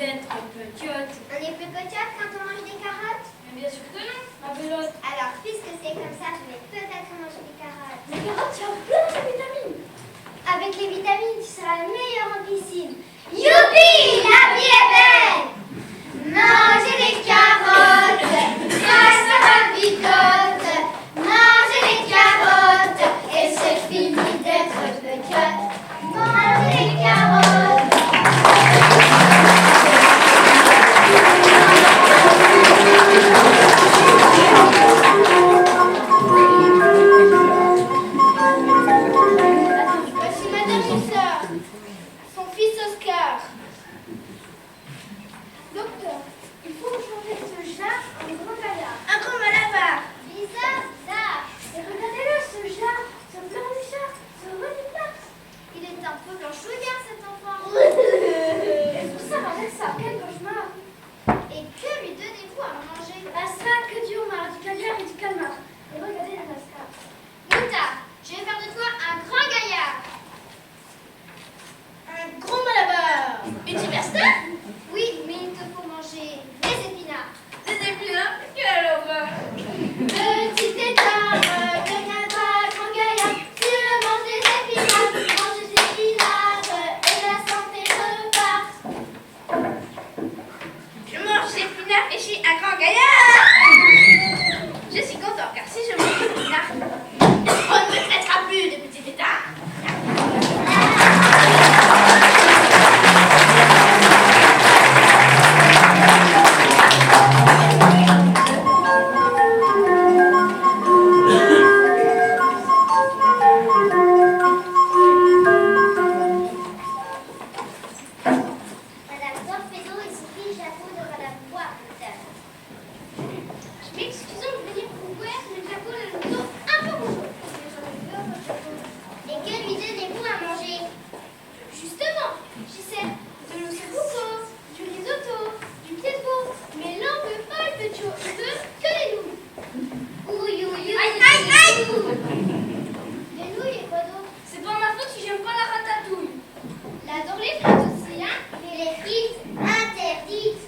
d'être petite. On est plus petite quand on mange des carottes? Mais bien sûr que non, ma belote. Alors, puisque c'est comme ça, je vais peut-être manger des carottes. Les carottes, il y a plein de vitamines. Avec les vitamines, tu seras la meilleure en piscine. Youpi, la vie est belle! Mangez des carottes, ça sera vicote. Mangez des carottes, et c'est fini d'être petite. Mangez des carottes. Voici Madame Hussard, son fils Oscar. Docteur, il faut changer ce jar en grand gaillard. Un grand malabar. Bizarre, ça. Et regardez-le, ce jar, ce pleurnichard, ce reniflard. Il est un peu blanchouillard, cet enfant. Et tout ça, Vanessa, quel cauchemar. Et que lui donnez-vous à manger? À ça, que du homard, du caviar et du calmar. Et regardez la mascarade. Moutarde, je vais faire de toi un grand gaillard. Un gros malabar. Une superstar. Oui, mais il te faut manger des épinards. Des épinards. Quelle horreur. Petit étard, deviendra grand gaillard. Tu manges des épinards, mange des épinards, et la santé repart. Je mange des épinards et je suis un grand gaillard. Je suis content car si je mange des épinards, on ne me traitera plus de petit étard. Madame Torpedo et son fils Jaco devraient la voir peut-être. M'excusons de venir vous voir, mais Jaco a le dos un peu rougeau. Et que lui donnez-vous à manger? Justement, j'essaie de l'osseur bucco, du risotto, du pied de veau, mais l'un veut pas le petit il veut que les nouilles. Ouille, ouille, Aïe, aïe, aïe! Les nouilles et quoi d'autre? C'est pas ma faute si j'aime pas la ratatouille. Il adore les frites aussi, hein? Mais les frites interdites.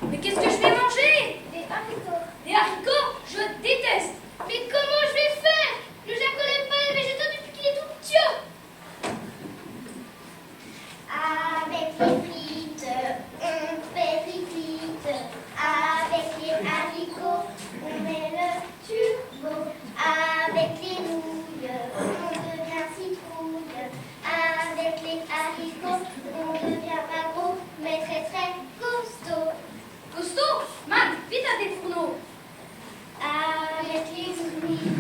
Mais qu'est-ce que je vais manger? Des haricots. Des haricots? Je déteste. Mais comment je vais faire? Le Jaco n'aime pas les végétaux depuis qu'il est tout petit. Avec les frites, on fait frites. Avec les haricots, on met le turbo. Avec les nouilles, on devient citrouille. Avec les haricots, on devient pas gros, mais très très costaud. Costaud? Man, vite à tes fourneaux. Avec les frites,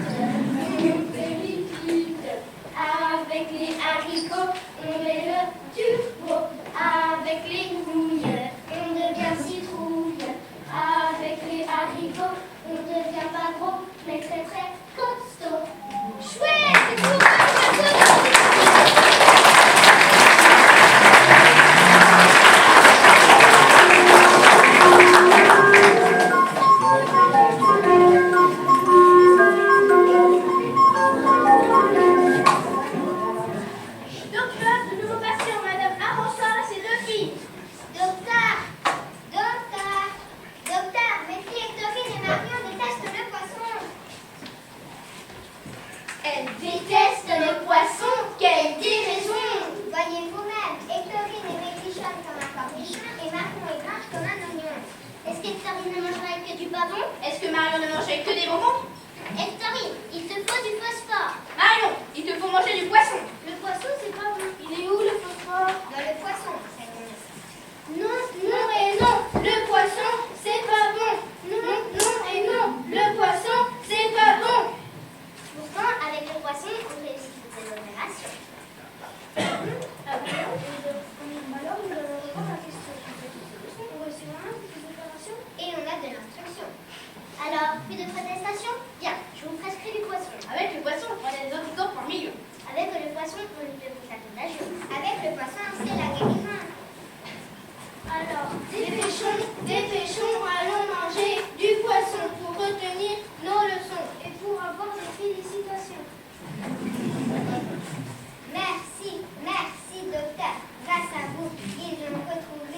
on fait frites. Avec les haricots, on met le turbo. Avec les nouilles, on devient citrouille. Avec les haricots, on devient pas gros, mais très très costaud. Chouette, c'est tout. Docteur, de nouveaux patients, Madame Arronsard et ses deux filles. Docteur, mes filles Hectorine et Marion détestent le poisson. Elle déteste le poisson, quelle déraison! Voyez vous-même, Hectorine est maigrichonne comme un cornichon et Marion est blanche comme un oignon. Est-ce qu'Hectorine ne mangerait que du pavon? Est-ce que Marion ne mangeait que des bonbons? Hectorine, il te faut du phosphore. Marion, il te faut manger du poisson. Le poisson, c'est pas bon. Il est où le phosphore? Dans le poisson, c'est bon. Non, non et non, le poisson, c'est pas bon. Non, non et non, le poisson, c'est pas bon. Pourtant, avec le poisson, on réussit toutes ces opérations. Alors, nous allons répondre à la question. On réussit vraiment toutes ces opérations? Et on a de l'instruction. Alors, plus de protestation? Bien, je vous prescris du poisson. Avec le poisson, on prend des anticorps par millions. Avec le poisson, on ne peut pas contagieux. Avec le poisson, c'est la guérison. Alors, dépêchons, allons manger du poisson pour retenir nos leçons et pour avoir des félicitations. Merci, docteur. Grâce à vous, ils ont retrouvé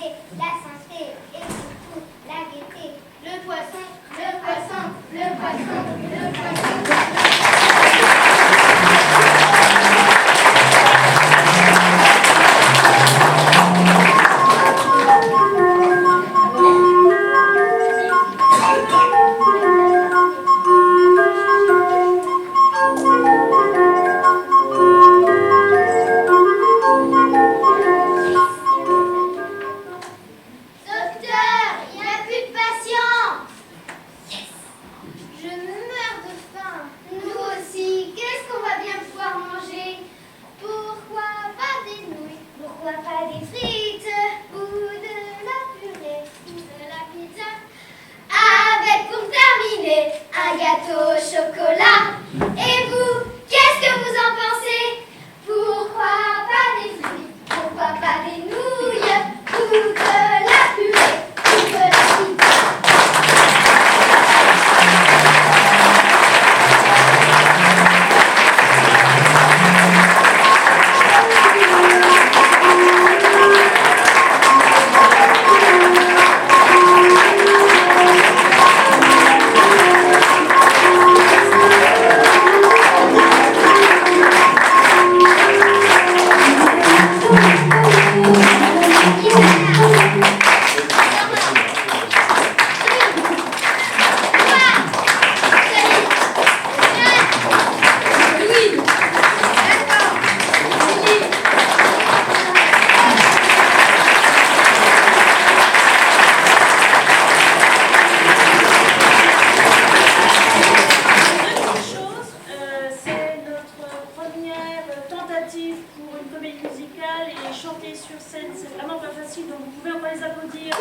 va les applaudir.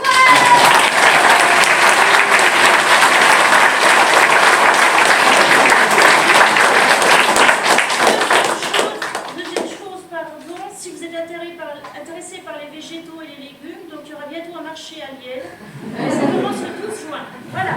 Deuxième chose, pardon, si vous êtes intéressé par les végétaux et les légumes, donc il y aura bientôt un marché à Liège. Ça commence le 12 juin. Voilà.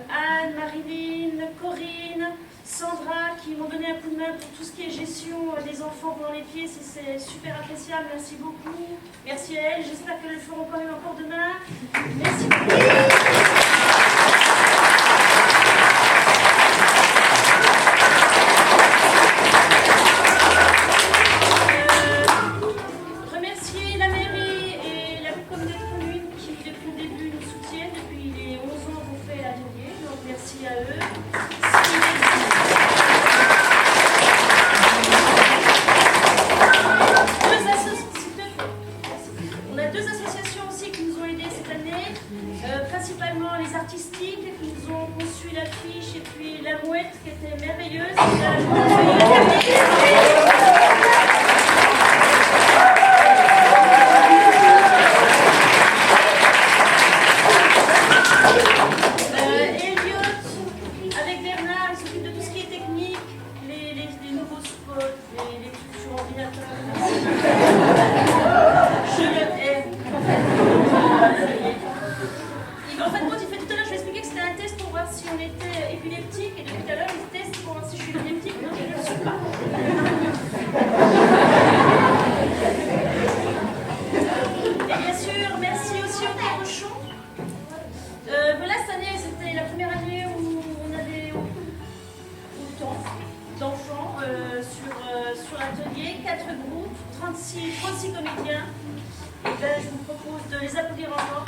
Anne, Marilyn, Corinne, Sandra qui m'ont donné un coup de main pour tout ce qui est gestion des enfants pendant les pièces, c'est super appréciable, merci beaucoup. Merci à elles, j'espère qu'elles le feront quand même encore demain. Merci beaucoup. Merci à eux. On a deux associations aussi qui nous ont aidés cette année, principalement les artistiques qui nous ont conçu l'affiche et puis la mouette qui était merveilleuse. D'enfants sur l'atelier, 4 groupes, 36 comédiens. Et ben, je vous propose de les applaudir encore.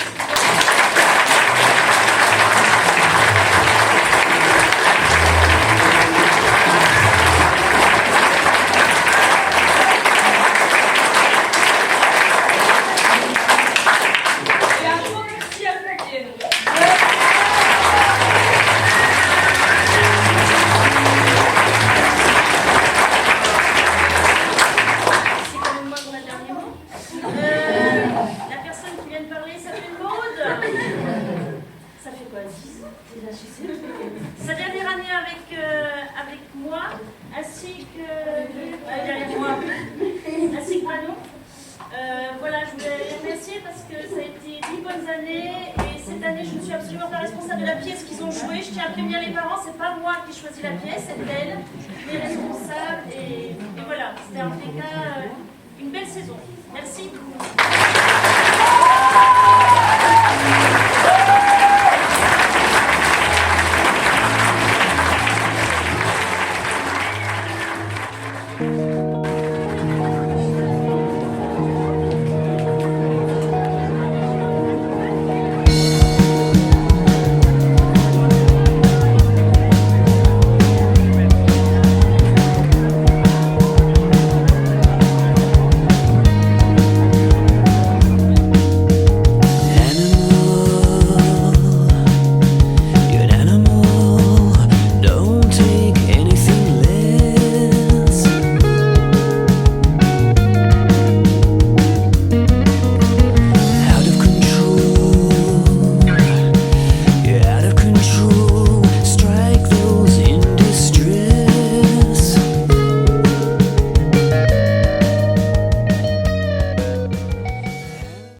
Sa dernière année avec moi, ainsi que Manon. Voilà, je voulais les remercier parce que ça a été 10 bonnes années et cette année je ne suis absolument pas responsable de la pièce qu'ils ont jouée. Je tiens à prévenir les parents, c'est pas moi qui choisis la pièce, c'est elle, les responsables et voilà, c'était en tout cas une belle saison. Merci.